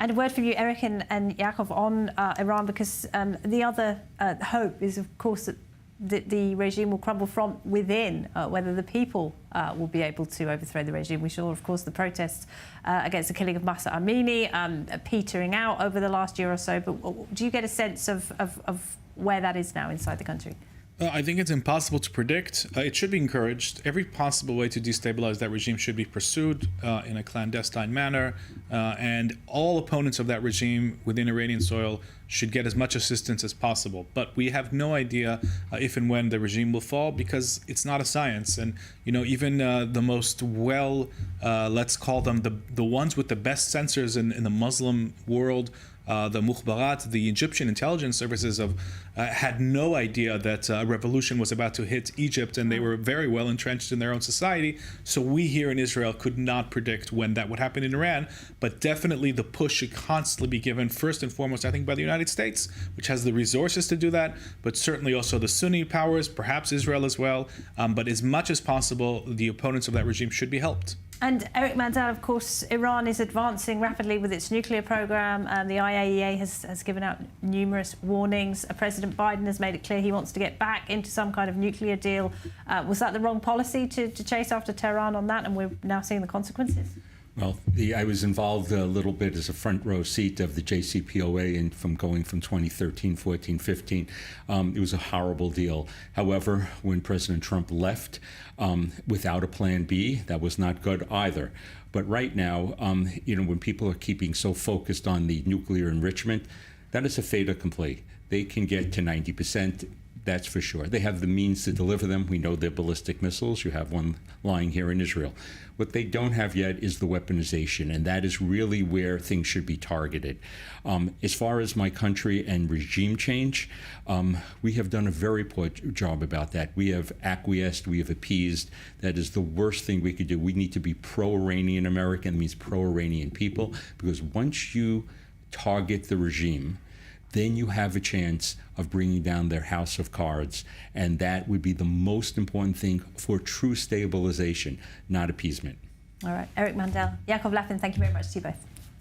And a word from you, Eric and Yaakov, on Iran, because the other hope is, of course, that the regime will crumble from within, whether the people will be able to overthrow the regime. We saw, of course, the protests against the killing of Mahsa Amini petering out over the last year or so. But do you get a sense of where that is now inside the country? I think it's impossible to predict. It should be encouraged. Every possible way to destabilize that regime should be pursued in a clandestine manner. And all opponents of that regime within Iranian soil should get as much assistance as possible. But we have no idea if and when the regime will fall, because it's not a science. And, you know, even the most let's call them the ones with the best censors in the Muslim world, the Mukhbarat, the Egyptian intelligence services had no idea that a revolution was about to hit Egypt, and they were very well entrenched in their own society. So we here in Israel could not predict when that would happen in Iran, but definitely the push should constantly be given, first and foremost, I think, by the United States, which has the resources to do that, but certainly also the Sunni powers, perhaps Israel as well. But as much as possible, the opponents of that regime should be helped. And Eric Mandel, of course, Iran is advancing rapidly with its nuclear program. The IAEA has given out numerous warnings. President Biden has made it clear he wants to get back into some kind of nuclear deal. Was that the wrong policy to chase after Tehran on that? And we're now seeing the consequences? Well, I was involved a little bit as a front row seat of the JCPOA and from going from 2013, 14, 15. It was a horrible deal. However, when President Trump left without a plan B, that was not good either. But right now, you know, when people are keeping so focused on the nuclear enrichment, that is a fait accompli. They can get to 90%. That's for sure. They have the means to deliver them. We know they're ballistic missiles. You have one lying here in Israel. What they don't have yet is the weaponization, and that is really where things should be targeted. As far as my country and regime change, we have done a very poor job about that. We have acquiesced, we have appeased. That is the worst thing we could do. We need to be pro-Iranian American, means pro-Iranian people, because once you target the regime, then you have a chance of bringing down their house of cards. And that would be the most important thing for true stabilization, not appeasement. All right. Eric Mandel, Yaakov Lappin, thank you very much to you both.